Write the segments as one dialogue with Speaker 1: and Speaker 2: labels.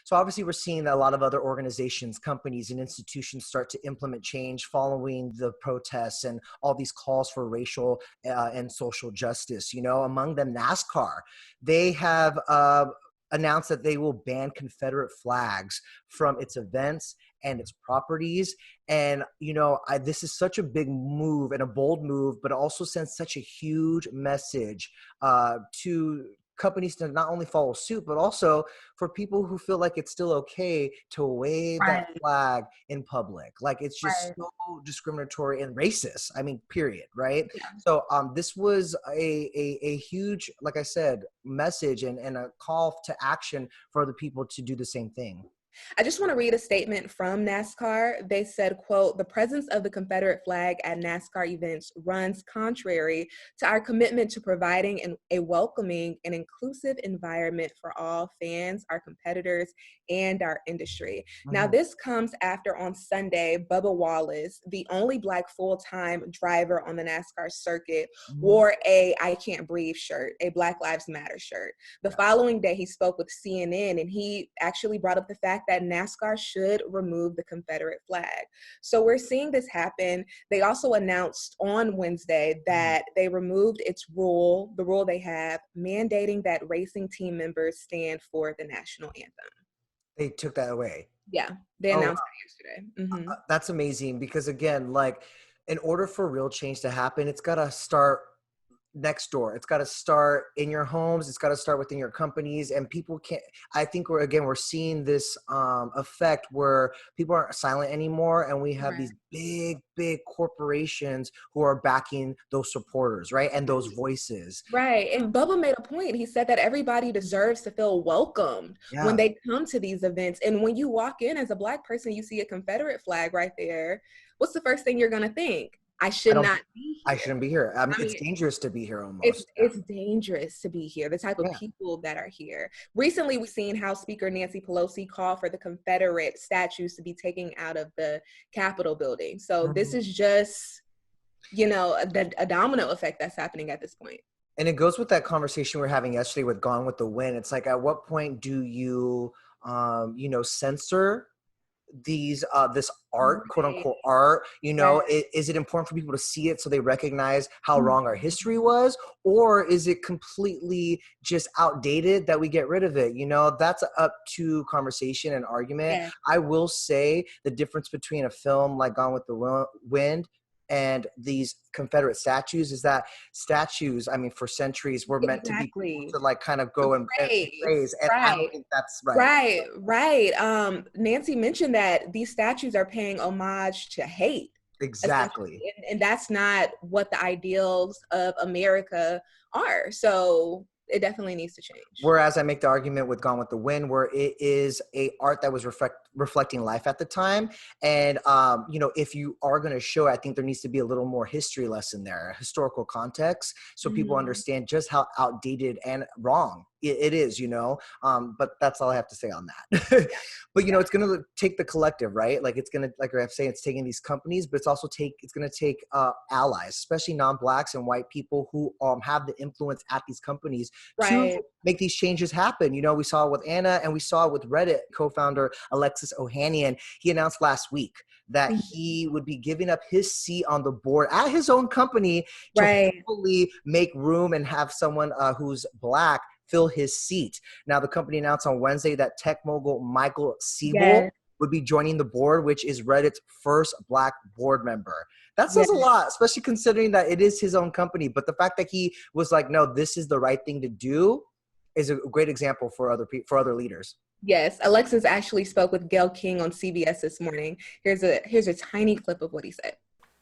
Speaker 1: So obviously we're seeing that a lot of other organizations, companies, and institutions start to implement change following the protests and all these calls for racial and social justice. You know, among them NASCAR, they have announced that they will ban Confederate flags from its events and its properties. And, you know, this is such a big move and a bold move, but also sends such a huge message to companies to not only follow suit, but also for people who feel like it's still okay to wave that flag in public. Like, it's just so discriminatory and racist. I mean, period, right? Yeah. So this was a huge, like I said, message and a call to action for other people to do the same thing.
Speaker 2: I just want to read a statement from NASCAR. They said, quote, "The presence of the Confederate flag at NASCAR events runs contrary to our commitment to providing a welcoming and inclusive environment for all fans, our competitors, and our industry." Mm-hmm. Now, this comes after on Sunday, Bubba Wallace, the only Black full-time driver on the NASCAR circuit, wore a "I Can't Breathe" shirt, a Black Lives Matter shirt. The following day, he spoke with CNN, and he actually brought up the fact that NASCAR should remove the Confederate flag. So we're seeing this happen. They also announced on Wednesday that they removed its rule, the rule they have, mandating that racing team members stand for the national anthem.
Speaker 1: They took that away.
Speaker 2: Yeah, they announced it yesterday. Mm-hmm.
Speaker 1: That's amazing because, again, like, in order for real change to happen, it's got to start next door. It's got to start in your homes. It's got to start within your companies, and people can't. I think we're seeing this effect where people aren't silent anymore, and we have these big corporations who are backing those supporters, right, and those voices.
Speaker 2: Right, and Bubba made a point. He said that everybody deserves to feel welcomed when they come to these events, and when you walk in as a Black person, you see a Confederate flag right there. What's the first thing you're gonna think? I should not be here.
Speaker 1: I shouldn't be here. I mean, it's dangerous to be here almost.
Speaker 2: It's dangerous to be here, the type of people that are here. Recently, we've seen House Speaker Nancy Pelosi call for the Confederate statues to be taken out of the Capitol building. So this is just, you know, a domino effect that's happening at this point.
Speaker 1: And it goes with that conversation we were having yesterday with Gone with the Wind. It's like, at what point do you, censor these this art, quote unquote art, you know? Is it important for people to see it so they recognize how wrong our history was, or is it completely just outdated that we get rid of it? You know, that's up to conversation and argument. I will say the difference between a film like Gone with the Wind and these Confederate statues is that statues, I mean, for centuries were meant to be to like kind of go and praise. And I don't think that's right.
Speaker 2: Right. Nancy mentioned that these statues are paying homage to hate.
Speaker 1: Exactly.
Speaker 2: And that's not what the ideals of America are. So it definitely needs to change.
Speaker 1: Whereas I make the argument with Gone with the Wind, where it is a art that was reflecting life at the time. And, if you are going to show, I think there needs to be a little more history lesson there, historical context, so people understand just how outdated and wrong it is, but that's all I have to say on that. But, it's going to take the collective, right? Like, it's going to, like I have to say, it's taking these companies, but it's going to take allies, especially non-Blacks and white people who have the influence at these companies to make these changes happen. We saw it with Anna, and we saw it with Reddit co-founder Alexis Ohanian. He announced last week that he would be giving up his seat on the board at his own company to hopefully make room and have someone who's Black fill his seat. Now, the company announced on Wednesday that tech mogul Michael Siebel would be joining the board, which is Reddit's first Black board member. That says a lot, especially considering that it is his own company. But the fact that he was like, no, this is the right thing to do, is a great example for other leaders.
Speaker 2: Yes, Alexis actually spoke with Gayle King on CBS this morning. Here's a tiny clip of what he said.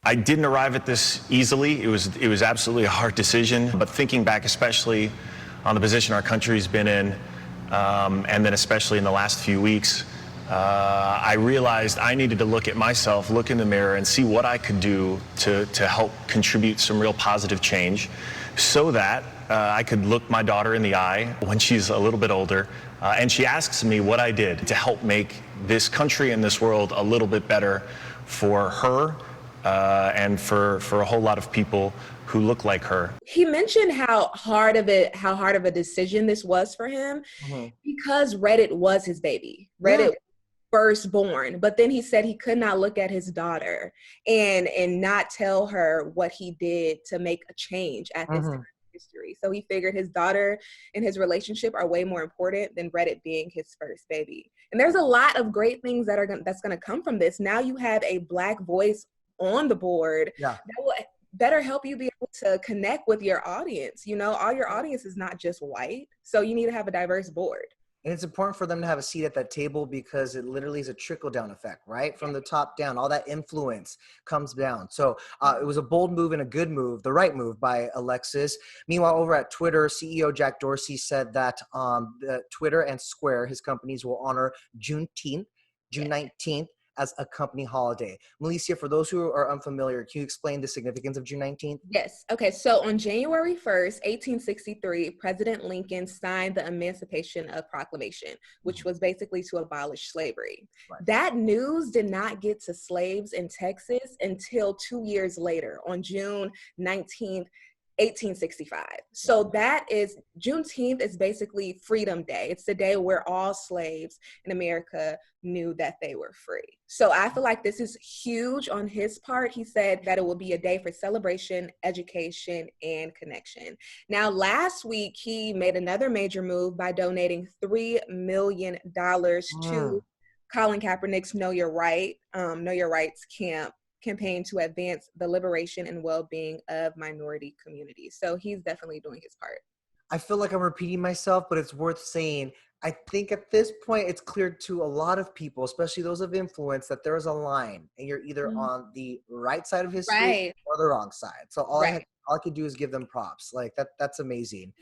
Speaker 3: I didn't arrive at this easily. It was absolutely a hard decision. But thinking back, especially on the position our country's been in, and then especially in the last few weeks, I realized I needed to look at myself, look in the mirror, and see what I could do to help contribute some real positive change, so that I could look my daughter in the eye when she's a little bit older, and she asks me what I did to help make this country and this world a little bit better for her and for a whole lot of people who look like her.
Speaker 2: He mentioned how hard of a decision this was for him because Reddit was his baby. Reddit firstborn, but then he said he could not look at his daughter and not tell her what he did to make a change at this time in history. So he figured his daughter and his relationship are way more important than Reddit being his first baby. And there's a lot of great things that's going to come from this. Now you have a Black voice on the board that will better help you be able to connect with your audience. You know, all your audience is not just white, so you need to have a diverse board.
Speaker 1: And it's important for them to have a seat at that table because it literally is a trickle down effect, right? From the top down, all that influence comes down. So it was a bold move and a good move, the right move by Alexis. Meanwhile, over at Twitter, CEO Jack Dorsey said that Twitter and Square, his companies, will honor June 19th, as a company holiday. Melissa, for those who are unfamiliar, can you explain the significance of June 19th?
Speaker 2: Yes. Okay. So on January 1st, 1863, President Lincoln signed the Emancipation Proclamation, which was basically to abolish slavery. Right. That news did not get to slaves in Texas until 2 years later, on June 19th, 1865. So that is, Juneteenth is basically Freedom Day. It's the day where all slaves in America knew that they were free. So I feel like this is huge on his part. He said that it will be a day for celebration, education, and connection. Now, last week, he made another major move by donating $3 million to Colin Kaepernick's Know Your Rights campaign to advance the liberation and well-being of minority communities. So he's definitely doing his part.
Speaker 1: I feel like I'm repeating myself, but it's worth saying. I think at this point, it's clear to a lot of people, especially those of influence, that there is a line and you're either on the right side of history or the wrong side. So all I could do is give them props. Like that's amazing.